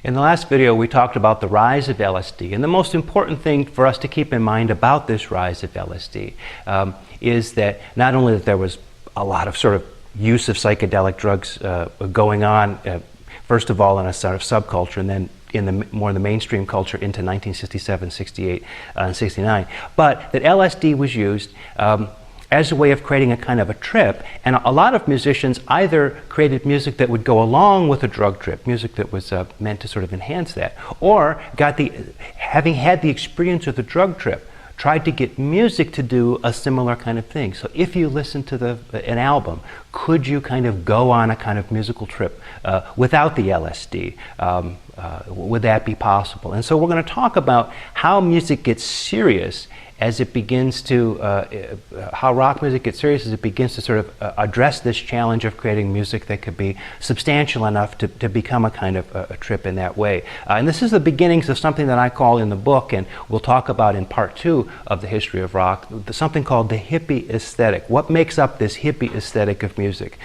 In the last video, we talked about the rise of LSD, and the most important thing for us to keep in mind about this rise of LSD is that not only that there was a lot of sort of use of psychedelic drugs going on, first of all in a sort of subculture, and then in the more the mainstream culture into 1967, 68, and 69, but that LSD was used as a way of creating a kind of a trip, and a lot of musicians either created music that would go along with a drug trip, music that was meant to sort of enhance that, or having had the experience of the drug trip, tried to get music to do a similar kind of thing. So if you listen to an album, could you kind of go on a kind of musical trip without the LSD? Would that be possible? And so we're going to talk about how music gets serious as it begins to, how rock music gets serious as it begins to sort of address this challenge of creating music that could be substantial enough to become a kind of a trip in that way. And this is the beginnings of something that I call in the book, and we'll talk about in part 2 of the history of rock, something called the hippie aesthetic. What makes up this hippie aesthetic of music?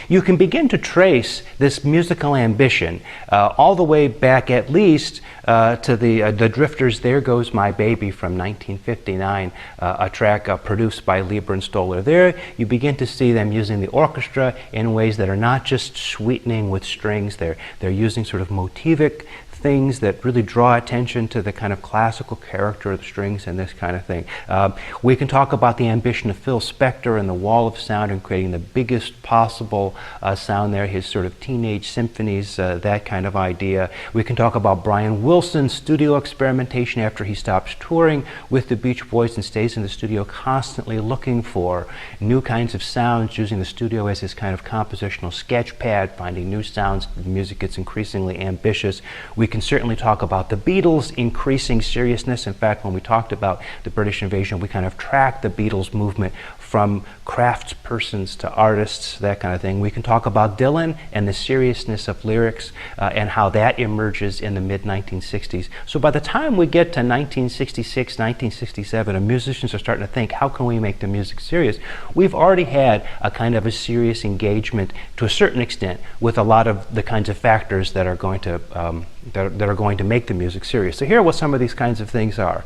You can begin to trace this musical ambition all the way back at least to the Drifters' There Goes My Baby from 1959, a track produced by Lieber and Stoller. There you begin to see them using the orchestra in ways that are not just sweetening with strings. They're using sort of motivic things that really draw attention to the kind of classical character of the strings and this kind of thing. We can talk about the ambition of Phil Spector and the wall of sound and creating the biggest possible sound there, his sort of teenage symphonies, that kind of idea. We can talk about Brian Wilson's studio experimentation after he stops touring with the Beach Boys and stays in the studio constantly looking for new kinds of sounds, using the studio as his kind of compositional sketch pad, finding new sounds. The music gets increasingly ambitious. We can certainly talk about the Beatles' increasing seriousness. In fact, when we talked about the British invasion, we kind of tracked the Beatles movement from craftspersons to artists, that kind of thing. We can talk about Dylan and the seriousness of lyrics and how that emerges in the mid-1960s. So by the time we get to 1966, 1967, and musicians are starting to think, how can we make the music serious? We've already had a kind of a serious engagement to a certain extent with a lot of the kinds of factors that are going to that are going to make the music serious. So here are what some of these kinds of things are.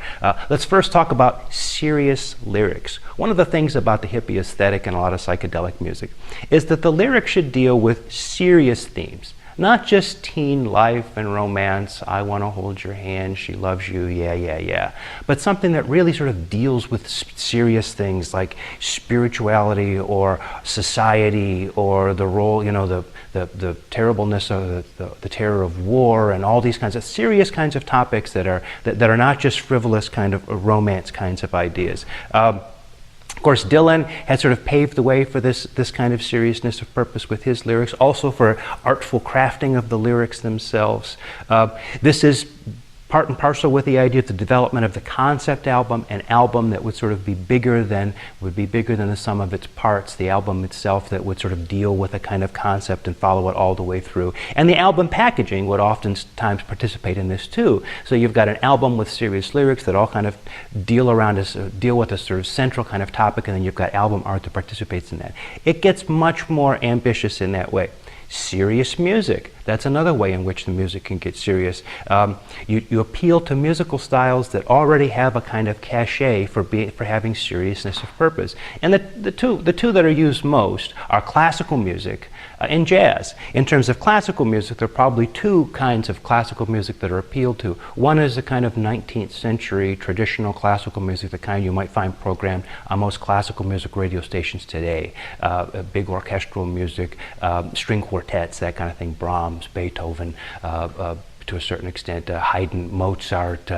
Let's first talk about serious lyrics. One of the things about the hippie aesthetic and a lot of psychedelic music is that the lyrics should deal with serious themes. Not just teen life and romance, I want to hold your hand, she loves you, yeah, yeah, yeah. But something that really sort of deals with serious things like spirituality or society or the role, you know, the terribleness of the terror of war and all these kinds of serious kinds of topics that are not just frivolous kind of romance kinds of ideas. Of course, Dylan had sort of paved the way for this kind of seriousness of purpose with his lyrics, also for artful crafting of the lyrics themselves. This is part and parcel with the idea of the development of the concept album, an album that would sort of be bigger than the sum of its parts, the album itself that would sort of deal with a kind of concept and follow it all the way through. And the album packaging would oftentimes participate in this too. So you've got an album with serious lyrics that all kind of deal with a sort of central kind of topic, and then you've got album art that participates in that. It gets much more ambitious in that way. Serious music, that's another way in which the music can get serious. You appeal to musical styles that already have a kind of cachet for having seriousness of purpose. And the two that are used most are classical music and jazz. In terms of classical music, there are probably two kinds of classical music that are appealed to. One is the kind of 19th century traditional classical music, the kind you might find programmed on most classical music radio stations today. Big orchestral music, string quartets, that kind of thing, Brahms, Beethoven, to a certain extent, Haydn, Mozart,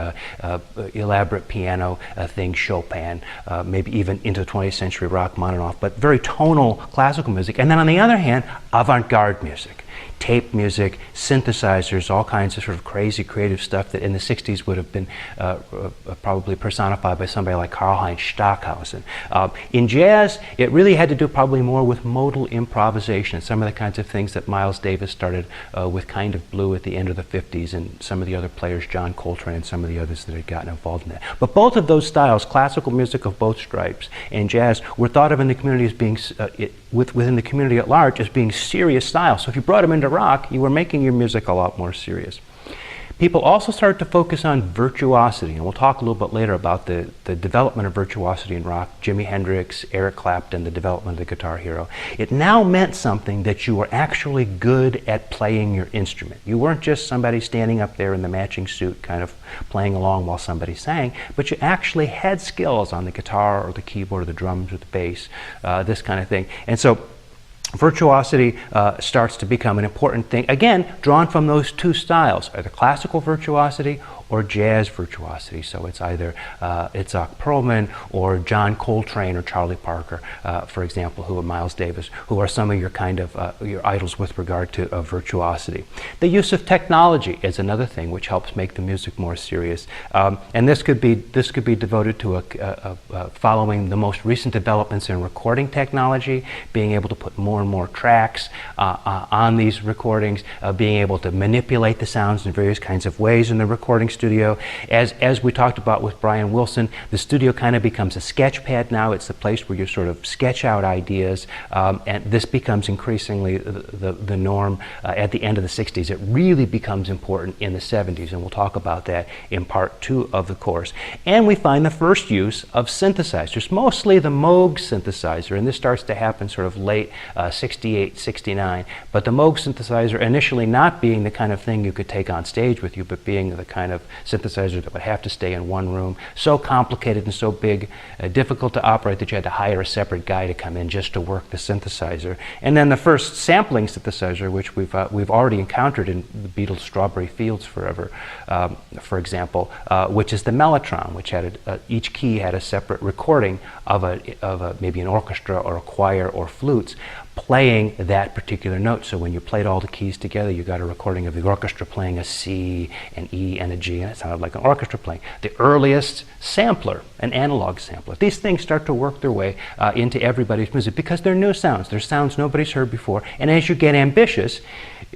elaborate piano things, Chopin, maybe even into 20th century Rachmaninoff, but very tonal classical music. And then on the other hand, avant-garde music. Tape music, synthesizers, all kinds of sort of crazy creative stuff that in the 60s would have been probably personified by somebody like Karlheinz Stockhausen. In jazz, it really had to do probably more with modal improvisation, some of the kinds of things that Miles Davis started with Kind of Blue at the end of the 50s, and some of the other players, John Coltrane and some of the others that had gotten involved in that. But both of those styles, classical music of both stripes and jazz, were thought of in the community as being, within the community at large, as being serious styles. So if you brought them them into rock, you were making your music a lot more serious. People also started to focus on virtuosity, and we'll talk a little bit later about the development of virtuosity in rock, Jimi Hendrix, Eric Clapton, the development of the guitar hero. It now meant something that you were actually good at playing your instrument. You weren't just somebody standing up there in the matching suit kind of playing along while somebody sang, but you actually had skills on the guitar or the keyboard or the drums or the bass, this kind of thing. And so virtuosity starts to become an important thing, again, drawn from those two styles, either classical virtuosity or jazz virtuosity. So it's either Itzhak Perlman or John Coltrane or Charlie Parker, for example, who are Miles Davis, who are some of your kind of your idols with regard to virtuosity. The use of technology is another thing which helps make the music more serious, and this could be devoted to following the most recent developments in recording technology, being able to put more and more tracks on these recordings, being able to manipulate the sounds in various kinds of ways in the recording studio. As we talked about with Brian Wilson, the studio kind of becomes a sketch pad now. It's the place where you sort of sketch out ideas, and this becomes increasingly the norm at the end of the 60s. It really becomes important in the 70s, and we'll talk about that in part 2 of the course. And we find the first use of synthesizers, mostly the Moog synthesizer, and this starts to happen sort of late 68, 69. But the Moog synthesizer initially not being the kind of thing you could take on stage with you, but being the kind of synthesizer that would have to stay in one room, so complicated and so big, difficult to operate that you had to hire a separate guy to come in just to work the synthesizer. And then the first sampling synthesizer, which we've already encountered in the Beatles' Strawberry Fields Forever, for example, which is the mellotron, which had each key had a separate recording of maybe an orchestra or a choir or flutes playing that particular note. So when you played all the keys together, you got a recording of the orchestra playing a C, an E, and a G, and it sounded like an orchestra playing. The earliest sampler, an analog sampler. These things start to work their way into everybody's music because they're new sounds. They're sounds nobody's heard before. And as you get ambitious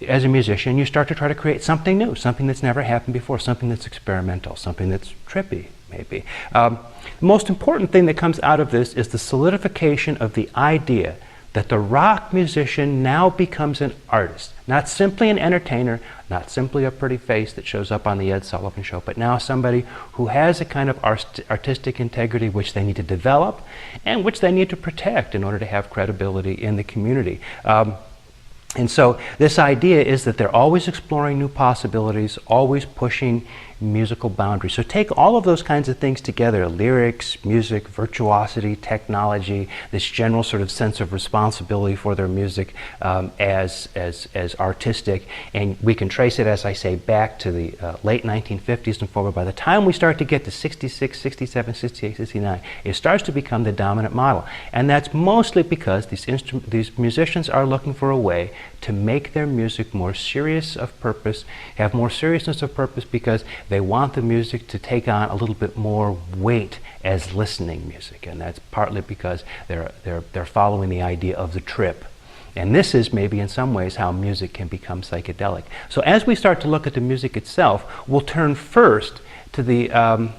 as a musician, you start to try to create something new, something that's never happened before, something that's experimental, something that's trippy, maybe. The most important thing that comes out of this is the solidification of the idea that the rock musician now becomes an artist, not simply an entertainer, not simply a pretty face that shows up on the Ed Sullivan Show, but now somebody who has a kind of artistic integrity which they need to develop and which they need to protect in order to have credibility in the community. And so this idea is that they're always exploring new possibilities, always pushing musical boundaries. So take all of those kinds of things together, lyrics, music, virtuosity, technology, this general sort of sense of responsibility for their music as artistic, and we can trace it, as I say, back to the late 1950s and forward. By the time we start to get to 66, 67, 68, 69, it starts to become the dominant model. And that's mostly because these musicians are looking for a way to make their music more serious of purpose, have more seriousness of purpose, because they want the music to take on a little bit more weight as listening music, and that's partly because they're following the idea of the trip. And this is maybe in some ways how music can become psychedelic. So as we start to look at the music itself, we'll turn first to the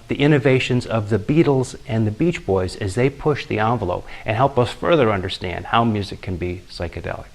innovations of the Beatles and the Beach Boys as they push the envelope and help us further understand how music can be psychedelic.